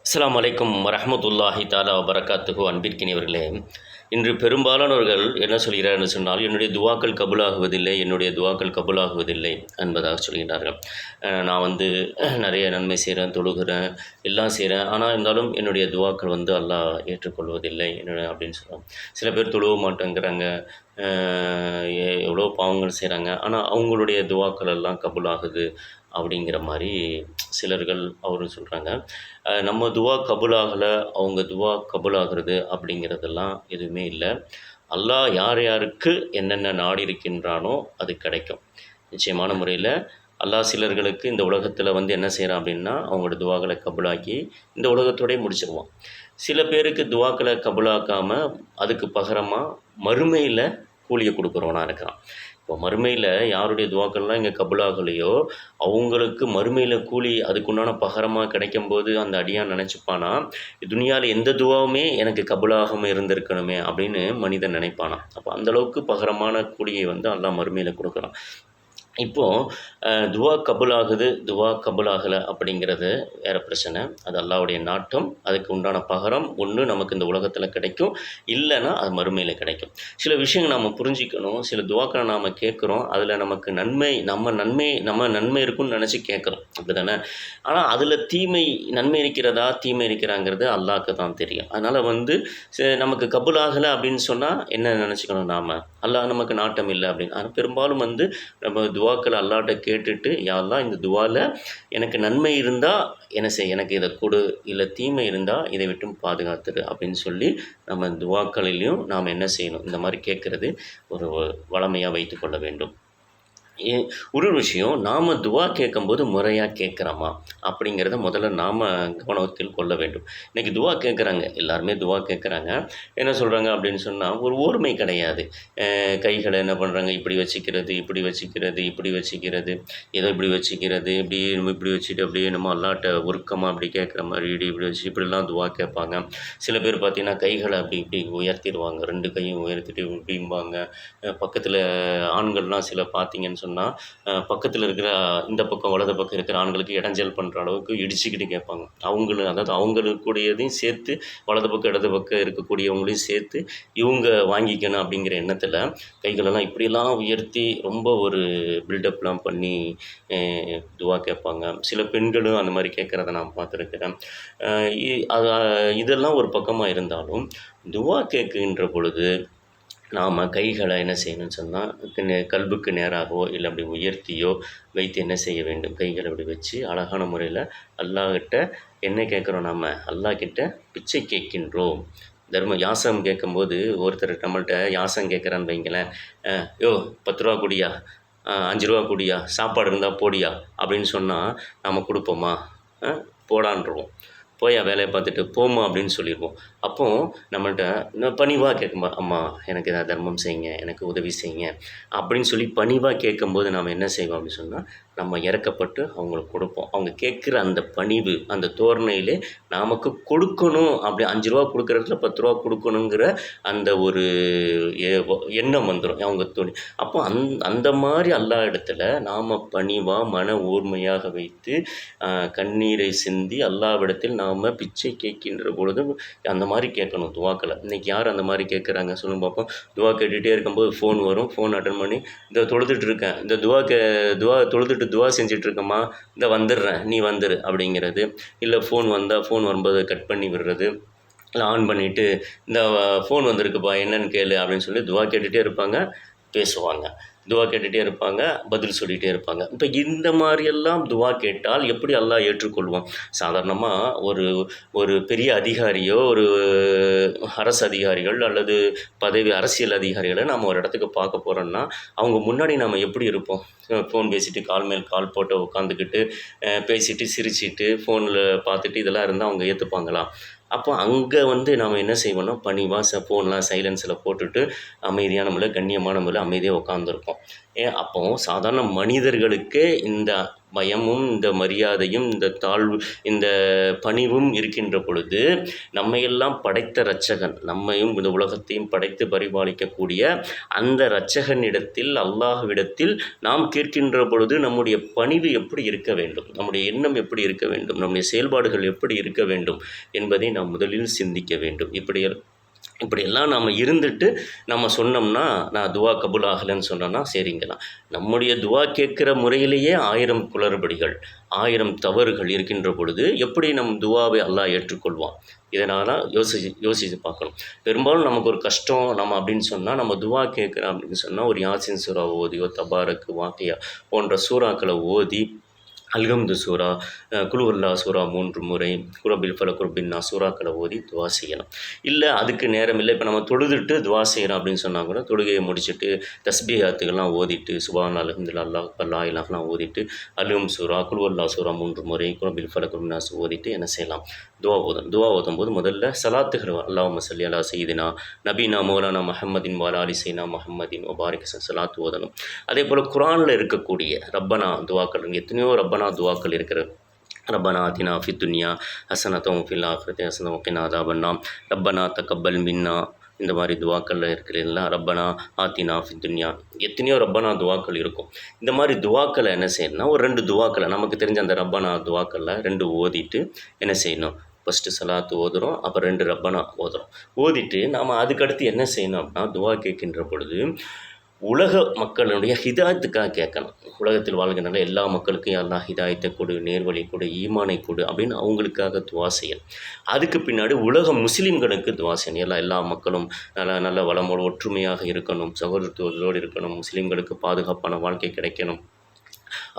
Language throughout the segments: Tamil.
அஸ்ஸலாமு அலைக்கும் வரஹ்மத்துல்லாஹி தஆலா வபரகாத்துஹு. அன்பிற்கினியவர்களே, இன்று பெரும்பாலானவர்கள் என்ன சொல்கிறார்கள் சொன்னால், என்னுடைய துவாக்கள் கபூலாகுவதில்லை, என்னுடைய துவாக்கள் கபூலாகுவதில்லை என்பதாக சொல்கிறார்கள். நான் நிறைய நன்மை செய்கிறேன், தொழுகிறேன், எல்லாம் செய்கிறேன், ஆனால் இருந்தாலும் என்னுடைய துவாக்கள் அல்லாஹ் ஏற்றுக்கொள்வதில்லை அப்படின்னு சொல்கிறாங்க. சில பேர் தொழுவ மாட்டேங்கிறாங்க, எவ்வளோ பாவங்கள் செய்கிறாங்க, ஆனால் அவங்களுடைய துவாக்கள் எல்லாம் கபூலாகுது அப்படிங்கிற மாதிரி சிலர்கள் சொல்கிறாங்க. நம்ம துவா கபூலாகலை, அவங்க துவா கபூலாகிறது அப்படிங்கிறதெல்லாம் எதுவுமே இல்லை. அல்லாஹ் யார் யாருக்கு என்னென்ன நாடி இருக்கின்றானோ அது கிடைக்கும். நிச்சயமான முறையில் அல்லாஹ் சிலர்களுக்கு இந்த உலகத்தில் என்ன செய்கிறான் அப்படின்னா, அவங்களோட துவாக்களை கபூலாக்கி இந்த உலகத்தோடய முடிச்சிருவான். சில பேருக்கு துவாக்களை கபூலாக்காமல் அதுக்கு பகரமாக மறுமையில் கூலியை கொடுக்குறவனாக இருக்கிறான். இப்போ மறுமையில் யாருடைய துவாக்கள்லாம் இங்கே கபூலாகலையோ அவங்களுக்கு மறுமையில் கூலி அதுக்குண்டான பகரமாக கிடைக்கும்போது அந்த அடியான் நினச்சிப்பானா, துனியாவில் எந்த துவாவுமே எனக்கு கபூலாகாமல் இருந்திருக்கணுமே அப்படின்னு மனிதன் நினைப்பானா. அப்போ அந்தளவுக்கு பகரமான கூலியை அல்லாஹ் மறுமையில் கொடுக்குறான். இப்போது துவா கபூலாகுது, துவா கபூலாகலை அப்படிங்கிறது வேறு பிரச்சனை. அது அல்லாஹ்வுடைய நாட்டம். அதுக்கு உண்டான பகரம் ஒன்று நமக்கு இந்த உலகத்தில் கிடைக்கும், இல்லைன்னா அது மறுமையில் கிடைக்கும். சில விஷயங்கள் நாம் புரிஞ்சிக்கணும். சில துவாக்களை நாம் கேட்குறோம், அதில் நமக்கு நம்ம நன்மை இருக்குன்னு நினச்சி கேட்குறோம், அப்படி தானே? ஆனால் அதில் நன்மை இருக்கிறதா தீமை இருக்கிறாங்கிறது அல்லாஹ்க்கு தான் தெரியும். அதனால் நமக்கு கபூலாகலை அப்படின்னு சொன்னால் என்ன நினச்சிக்கணும் நாம், அல்லாஹ் நமக்கு நாட்டம் இல்லை அப்படின்னு. ஆனால் பெரும்பாலும் நம்ம துவாக்களை அல்லாஹ்ட்ட கேட்டுட்டு, யா அல்லாஹ் இந்த துவாவில் எனக்கு நன்மை இருந்தால் என்ன செய், எனக்கு இதை கொடு, இல்லை தீமை இருந்தால் இதை விட்டும் பாதுகாத்துரு அப்படின்னு சொல்லி நம்ம துவாக்களிலையும் நாம் என்ன செய்யணும், இந்த மாதிரி கேட்குறது ஒரு வழமையாக வைத்துக்கொள்ள வேண்டும். ஒரு விஷயம், நாம் துவா கேட்கும்போது முறையாக கேட்குறோமா அப்படிங்கிறத முதல்ல நாம் கவனத்தில் கொள்ள வேண்டும். இன்றைக்கி துவா கேட்குறாங்க, எல்லாருமே துவா கேட்குறாங்க. என்ன சொல்கிறாங்க அப்படின்னு சொன்னால், ஒரு ஓர்மை கிடையாது. கைகளை என்ன பண்ணுறாங்க, இப்படி வச்சுக்கிறது, ஏதோ இப்படி வச்சுக்கிறது, இப்படி வச்சுட்டு அப்படியே நம்ம அல்லாட்ட உருக்கமாக அப்படி கேட்குற மாதிரி இப்படி வச்சு இப்படிலாம் துவா கேட்பாங்க. சில பேர் பார்த்திங்கன்னா கைகளை அப்படி இப்படி உயர்த்திடுவாங்க, 2 கையும் உயர்த்திட்டு இப்படிம்பாங்க. பக்கத்தில் ஆண்கள்லாம் சில பார்த்திங்கன்னு சொன்னால் பக்கத்தில் இருக்கிற இந்த பக்கம் வலது பக்கம் இருக்கிற ஆண்களுக்கு இடைஞ்சல் பண்ணுற அளவுக்கு இடிச்சுக்கிட்டு கேட்பாங்க. அதாவது அவங்களுக்குடையதையும் சேர்த்து வலது பக்கம் இடது பக்கம் இருக்கக்கூடியவங்களையும் சேர்த்து இவங்க வாங்கிக்கணும் அப்படிங்கிற எண்ணத்தில் கைகளெல்லாம் இப்படியெல்லாம் உயர்த்தி ரொம்ப ஒரு பில்டப்லாம் பண்ணி துவா கேட்பாங்க. சில பெண்களும் அந்த மாதிரி கேட்குறத நான் பார்த்துருக்கிறேன். இதெல்லாம் ஒரு பக்கமாக இருந்தாலும் துவா கேட்குகின்ற பொழுது நாம் கைகளை என்ன செய்யணும்னு சொன்னால், கல்புக்கு நேராகவோ இல்லை அப்படி உயர்த்தியோ வைத்து என்ன செய்ய வேண்டும், கைகளை அப்படி வச்சு அழகான முறையில் அல்லாஹ்கிட்ட என்ன கேட்குறோம், நாம் அல்லாஹ்கிட்ட பிச்சை கேட்கின்றோம். யாசகம் கேட்கும்போது ஒருத்தர் நம்மள்கிட்ட யாசகம் கேட்குறான்னு வைங்களேன், யோ 10 ரூபா குடியா, 5 ரூபா குடியா, சாப்பாடு இருந்தால் போடியா அப்படின்னு சொன்னால் நாம் கொடுப்போமா? போடான்ருவோம். போயா வேலையை பார்த்துட்டு போமா அப்படின்னு சொல்லிடுவோம். அப்போது நம்மள்கிட்ட பணிவாக கேட்கும்போது, அம்மா எனக்கு ஏதாவது தர்மம் செய்யுங்க, எனக்கு உதவி செய்யுங்க அப்படின்னு சொல்லி பணிவாக கேட்கும்போது நாம் என்ன செய்வோம் அப்படின்னு சொன்னால், நம்ம இறக்கப்பட்டு அவங்களுக்கு கொடுப்போம். அவங்க கேட்குற அந்த பணிவு, அந்த தோரணையிலே நமக்கு கொடுக்கணும், அப்படி 5 ரூபா கொடுக்குறதுல 10 ரூபா கொடுக்கணுங்கிற அந்த ஒரு எண்ணம் வந்துடும் அவங்க தோணி. அப்போ அந்த மாதிரி அல்லாஹ் இடத்துல நாம் பணிவாக மன ஊர்மையாக வைத்து கண்ணீரை சிந்தி அல்லாஹ்விடத்தில் நாம் பிச்சை கேட்கின்ற பொழுது அந்த மாதிரி கேட்கணும் துவாக்களை. இன்றைக்கி யார் அந்த மாதிரி கேட்குறாங்க சொல்லுங்க பார்ப்போம். துவா கேட்டுகிட்டே இருக்கும்போது ஃபோன் வரும், ஃபோன் அட்டன் பண்ணி இந்த தொழுதுட்டுருக்கேன், இந்த துவா தொழுதுட்டு துவா செஞ்சிட்ருக்கேம்மா, இந்த வந்துடுறேன் நீ வந்துரு அப்படிங்கிறது. இல்லை ஃபோன் வரும்போது கட் பண்ணி விடுறது, இல்லை ஆன் பண்ணிவிட்டு இந்த ஃபோன் வந்திருக்குப்பா என்னன்னு கேளு அப்படின்னு சொல்லி துவா கேட்டுகிட்டே இருப்பாங்க, பேசுவாங்க. துவா கேட்டுகிட்டே இருப்பாங்க, பதில் சொல்லிகிட்டே இருப்பாங்க. இப்போ இந்த மாதிரியெல்லாம் துவா கேட்டால் எப்படி அல்லாஹ் ஏற்றுக்கொள்வான்? சாதாரணமாக ஒரு பெரிய அதிகாரியோ, ஒரு அரசு அதிகாரிகள் அல்லது அரசியல் அதிகாரிகளை நாம் ஒரு இடத்துக்கு பார்க்க போகிறோன்னா அவங்க முன்னாடி நாம் எப்படி இருப்போம்? ஃபோன் பேசிட்டு கால் மேல் கால் போட்டு உட்காந்துக்கிட்டு பேசிட்டு சிரிச்சிட்டு ஃபோனில் பார்த்துட்டு இதெல்லாம் இருந்தால் அவங்க ஏற்றுப்பாங்களா? அப்போ அங்கே நாம் என்ன செய்வோம்னா, பணிவாக ஃபோன்லாம் சைலன்ஸில் போட்டுட்டு அமைதியான முறையில் கண்ணியமான முறையில் அமைதியாக உட்காந்துருப்போம். அப்போது சாதாரண மனிதர்களுக்கே இந்த பயமும் இந்த மரியாதையும் இந்த தாழ்வு இந்த பணிவும் இருக்கின்ற பொழுது நம்மையெல்லாம் படைத்த இரட்சகன், நம்மையும் இந்த உலகத்தையும் படைத்து பரிபாலிக்கக்கூடிய அந்த இரட்சகனிடத்தில், அல்லாஹ்விடத்தில் நாம் கேட்கின்ற பொழுது நம்முடைய பணிவு எப்படி இருக்க வேண்டும், நம்முடைய எண்ணம் எப்படி இருக்க வேண்டும், நம்முடைய செயல்பாடுகள் எப்படி இருக்க வேண்டும் என்பதை நாம் முதலில் சிந்திக்க வேண்டும். இப்படியெல்லாம் நம்ம இருந்துட்டு நம்ம சொன்னோம்னா, நான் துவா கபூல் ஆகலைன்னு சொன்னோன்னா சரிங்கலாம். நம்முடைய துவா கேட்குற முறையிலேயே 1000 குளறுபடிகள், 1000 தவறுகள் இருக்கின்ற பொழுது எப்படி நம் துவாவை அல்லாஹ் ஏற்றுக்கொள்வான்? இதனால் யோசித்து பார்க்கணும். பெரும்பாலும் நமக்கு ஒரு கஷ்டம் நம்ம அப்படின்னு சொன்னால், நம்ம துவா கேட்குறோம் அப்படின்னு சொன்னால், ஒரு யாசின் சூறா ஓதியோ, தபாரக்கு, வாக்கியா போன்ற சூறாக்களை ஓதி, அல்ஹம்து சூரா, குல் ஹுவல்லாஹ் சூரா 3 முறை, குரபில் ஃபலக் குரபின் நாஸ் சூறாக்களை ஓதி துவா செய்யணும். இல்லை அதுக்கு நேரம் இல்லை, இப்போ நம்ம தொழுதுட்டு துவா செய்கிறோம் அப்படின்னு சொன்னால் கூட தொழுகையை முடிச்சுட்டு தஸ்பீஹாத்துக்கெல்லாம் ஓதிட்டு, சுப்ஹான் அல்ஹம்துலில்லாஹ் அல்லாஹ் அக்பர் லா இலாஹ இல்லல்லாஹ் ஓதிட்டு, அல்ஹம் சூரா, குல் ஹுவல்லாஹ் சூரா 3 முறை, குரபில் ஃபலக் குரபின் நாஸ் ஓதிட்டு என்ன செய்யலாம்? துவா ஓதும்போது முதல்ல சலாத்துகள், அல்லாஹும்ம ஸல்லி அலா சய்யிதினா நபீனா மௌலானா முஹம்மதின் வஅலா ஆலி சய்யிதினா முஹம்மதின் வபாரிக் சலாத்து ஓதணும். அதே போல் குர்ஆனில் இருக்கக்கூடிய ரப்பனா துவாக்கள், எத்தனையோ ரப்பனா துவாக்கள் இருக்கிறது. ரப்பனா ஆத்தினா ஃபித் துன்யா ஹஸனத்தம் ஃபில் ஆখিরাতি ஹஸனத்தம் வகினா அஸாபன்னார், ரப்பனா தக்கப்பல் மின்னா, இந்த மாதிரி துவாக்களில் இருக்கிறீங்களா, ரப்பனா ஆத்தினா ஃபித் துன்யா, எத்தனையோ ரப்பனா துவாக்கள் இருக்கும். இந்த மாதிரி துவாக்களை என்ன செய்யணும்னா, ஒரு 2 துவாக்களை நமக்கு தெரிஞ்ச அந்த ரப்பனா துவாக்களில் 2 ஓதிட்டு என்ன செய்யணும்? ஃபஸ்ட்டு சலாத்து ஓதுகிறோம், அப்புறம் 2 ரப்பனா ஓதுகிறோம். ஓதிட்டு நாம் அதுக்கடுத்து என்ன செய்யணும் அப்படின்னா, துவா கேட்கின்ற பொழுது உலக மக்களுடைய ஹிதாயத்துக்காக கேட்கணும். உலகத்தில் வாழ்கின்ற எல்லா மக்களுக்கும் அல்லாஹ் ஹிதாயத்தை கொடு, நேர்வழி கொடு, ஈமானை கொடு அப்படின்னு அவங்களுக்காக துவா செய்யணும். அதுக்கு பின்னாடி உலக முஸ்லீம்களுக்கு துவா செய்யணும். எல்லா மக்களும் நல்ல வளமோடு ஒற்றுமையாக இருக்கணும், சகோதரத்துவத்தோடு இருக்கணும், முஸ்லீம்களுக்கு பாதுகாப்பான வாழ்க்கை கிடைக்கணும்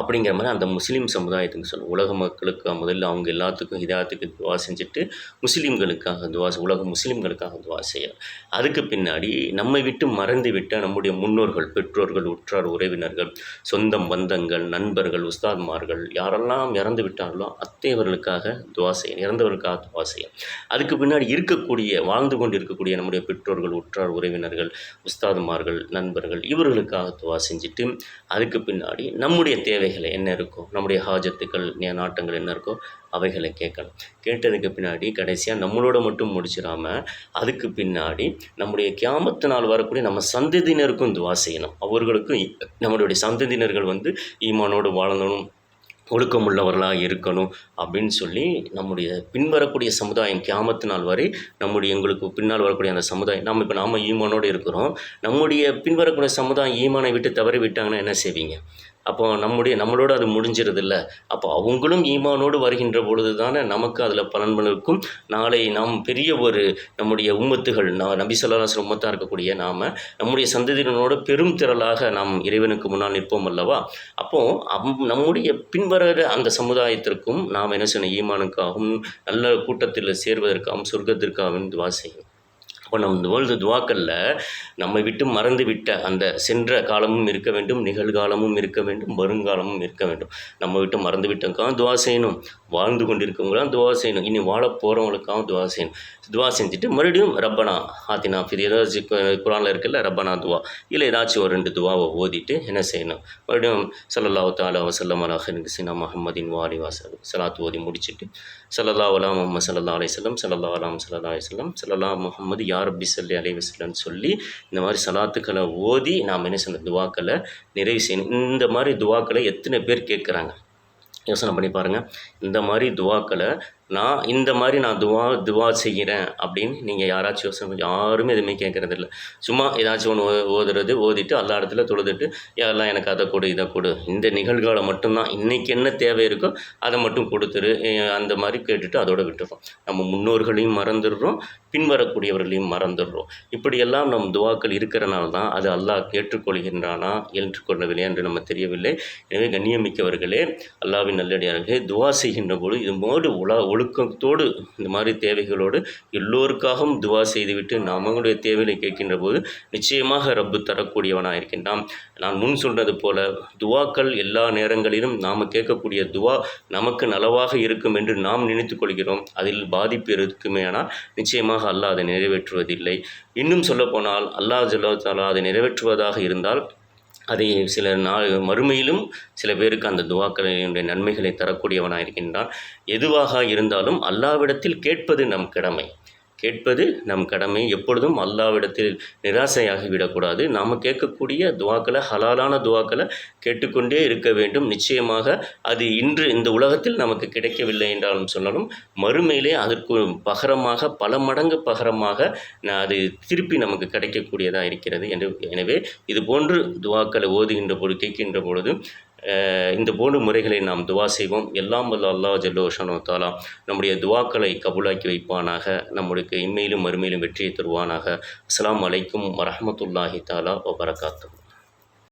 அப்படிங்கிற மாதிரி அந்த முஸ்லீம் சமுதாயத்துக்கு சொல்லணும். உலக மக்களுக்கு முதல்ல அவங்க எல்லாத்துக்கும் ஹிதாயத்துக்கு துவா செஞ்சுட்டு முஸ்லீம்களுக்காக உலக முஸ்லீம்களுக்காக துவா செய்யணும். அதுக்கு பின்னாடி நம்மை விட்டு மறந்து விட்ட நம்முடைய முன்னோர்கள், பெற்றோர்கள், உற்றார் உறவினர்கள், சொந்தம் பந்தங்கள், நண்பர்கள், உஸ்தாத்மார்கள் யாரெல்லாம் இறந்து விட்டார்களோ அத்தகையவர்களுக்காக துவா செய்யணும், இறந்தவர்களுக்காக துவா செய்யணும். அதுக்கு பின்னாடி வாழ்ந்து கொண்டு இருக்கக்கூடிய நம்முடைய பெற்றோர்கள், உற்றார் உறவினர்கள், உஸ்தாதுமார்கள், நண்பர்கள் இவர்களுக்காக துவா செஞ்சுட்டு அதுக்கு பின்னாடி நம்முடைய தேவைகள் என்ன இருக்கோ, நம்முடைய ஹாஜத்துக்கள், நாட்டங்கள் என்ன இருக்கோ அவைகளை கேட்கணும். கேட்டதுக்கு பின்னாடி கடைசியாக நம்மளோட மட்டும் முடிச்சிடாமல் அதுக்கு பின்னாடி நம்முடைய கியாமத்து நாள் வரக்கூடிய நம்ம சந்ததியினருக்கும் துவா செய்யணும். அவர்களுக்கும் நம்மளுடைய சந்ததியினர்கள் ஈமானோடு வாழணும், ஒழுக்கமுள்ளவர்களாக இருக்கணும் அப்படின்னு சொல்லி நம்முடைய பின்வரக்கூடிய சமுதாயம் கியாமத்து நாள் வரை எங்களுக்கு பின்னால் வரக்கூடிய அந்த சமுதாயம், நாம் ஈமானோடு இருக்கிறோம், நம்முடைய பின்வரக்கூடிய சமுதாயம் ஈமானை விட்டு தவறி விட்டாங்கன்னா என்ன செய்வீங்க? அப்போ நம்மளோட அது முடிஞ்சிருதில்ல. அப்போ அவங்களும் ஈமானோடு வருகின்ற பொழுது தானே நமக்கு அதில் பலன்களுக்கும், நாளை நாம் பெரிய ஒரு நம்முடைய உம்மத்துகள், நபி ஸல்லல்லாஹு அலைஹி வஸல்லம் உம்மத்தாக இருக்கக்கூடிய நம்முடைய சந்ததியினரோட பெரும் திரளாக நாம் இறைவனுக்கு முன்னால் நிற்போம் அல்லவா? அப்போது நம்முடைய பின்வர அந்த சமுதாயத்திற்கும் நாம் என்ன செய்யணும்? ஈமானுக்காகவும் நல்ல கூட்டத்தில் சேர்வதற்காகவும் சொர்க்கத்திற்காகவும் துவா செய்யணும். அப்போ நம்ம துவாக்களில் நம்மை விட்டு மறந்து விட்ட அந்த சென்ற காலமும் இருக்க வேண்டும், நிகழ்காலமும் இருக்க வேண்டும், வருங்காலமும் இருக்க வேண்டும். நம்ம விட்டு மறந்து விட்டவங்களுக்காக துவா செய்யணும், வாழ்ந்து கொண்டிருக்கவங்களாம் துவா செய்யணும், இனி வாழ போகிறவங்களுக்காகவும் துவா செய்யணும். துவா செஞ்சுட்டு மறுபடியும் ரப்பனா ஆத்தினா ஃபில், ஏதாச்சும் குர்ஆனில் இருக்குல்ல ரப்பனா துவா, இல்லை ஏதாச்சும் ஒரு 2 துவாவை ஓதிட்டு என்ன செய்யணும்? மறுபடியும் ஸல்லல்லாஹு தஆலா வஸல்லம் அலா ஹைரின் சையிதினா முஹம்மதின் வ ஆலிஹி வஸல்லம் சலாத்து ஓதி முடிச்சுட்டு ஸல்லல்லாஹு அலா முஹம்மது ஸல்லல்லாஹு அலைஹி வஸல்லம் ஸல்லல்லாஹு அலா ஸல்லல்லாஹு அலைஹி வஸல்லம் ஸல்லல்லாஹு முஹம்மது யா ரப்பி ஸல்லி அலைஹி வஸல்லம்னு சொல்லி இந்த மாதிரி சலாத்துக்களை ஓதி நாம் என்ன செய்யணும்? துவாக்களை நிறைவு செய்யணும். இந்த மாதிரி துவாக்களை எத்தனை பேர் கேட்குறாங்க? யோசனை பண்ணி பாருங்கள். இந்த மாதிரி துவாக்களை நான் துவா செய்கிறேன் அப்படின்னு நீங்கள் யாராச்சும் யோசனை, யாருமே எதுவுமே கேட்குறதில்ல. சும்மா ஏதாச்சும் ஒன்று ஓதிட்டு எல்லா இடத்துல தொழுதுட்டு யாரெல்லாம் எனக்கு அதை கொடு இதை கொடு, இந்த நிகழ்காலம் மட்டும்தான், இன்றைக்கி என்ன தேவை இருக்கோ அதை மட்டும் கொடுத்துரு, அந்த மாதிரி கேட்டுட்டு அதோடு விட்டுறோம். நம்ம முன்னோர்களையும் மறந்துடுறோம், பின்வரக்கூடியவர்களையும் மறந்துடுறோம். இப்படியெல்லாம் நம் துவாக்கள் இருக்கிறனால தான் அது அல்லாஹ் ஏற்றுக்கொள்கின்றானா ஏற்றுக்கொள்ளவில்லை என்று நம்ம தெரியவில்லை. எனவே கண்ணியமிக்கவர்களே, அல்லாஹ்வின் நல்லடியார்களே, துவா செய்கின்ற போது இதுபோடு ஒழுக்கத்தோடு இந்த மாதிரி தேவைகளோடு எல்லோருக்காகவும் துவா செய்துவிட்டு நம்மளுடைய தேவைகளை கேட்கின்ற போது நிச்சயமாக ரப்பு தரக்கூடியவனாக இருக்கின்றான். நான் முன் சொன்னது போல துவாக்கள் எல்லா நேரங்களிலும் நாம் கேட்கக்கூடிய துவா நமக்கு நலவாக இருக்கும் என்று நாம் நினைத்து கொள்கிறோம். அதில் பாதிப்பு இருக்குமே, ஆனால் நிச்சயமாக அல்லாஹ் அதை நிறைவேற்றுவதில்லை. இன்னும் சொல்லப்போனால் அல்லாஹ் ஜல்ல வ தஆலா அதை நிறைவேற்றுவதாக இருந்தால் அதை சில மறுமையிலும் சில பேருக்கு அந்த துவாக்களினுடைய நன்மைகளை தரக்கூடியவனாக இருக்கின்றான். எதுவாக இருந்தாலும் அல்லாஹ்விடத்தில் கேட்பது நம் கடமை. கேட்பது நம் கடமை. எப்பொழுதும் அல்லாஹ்விடத்தில் நிராசையாகி விடக்கூடாது. நாம் கேட்கக்கூடிய துவாக்களை, ஹலாலான துவாக்களை கேட்டுக்கொண்டே இருக்க வேண்டும். நிச்சயமாக அது இன்று இந்த உலகத்தில் நமக்கு கிடைக்கவில்லை என்றாலும் சொன்னாலும் மறுமையிலே அதற்கு பகரமாக, பல மடங்கு பகரமாக அது திருப்பி நமக்கு கிடைக்கக்கூடியதாக இருக்கிறது. எனவே இது போன்று துவாக்களை ஓதுகின்ற பொழுது, கேட்கின்ற பொழுது இந்த போன்ற முறைகளை நாம் துவா செய்வோம். எல்லாம் வல்ல அல்லாஹ் ஜல்ல ஷானஹு வ தஆலா நம்முடைய துவாக்களை கபூலாக்கி வைப்பானாக. நம்முடைய இம்மையிலும் மறுமையிலும் வெற்றியை தருவானாக. அஸ்ஸலாமு அலைக்கும் வரஹ்மத்துல்லாஹி தஆலா வ பரகாத்துஹு.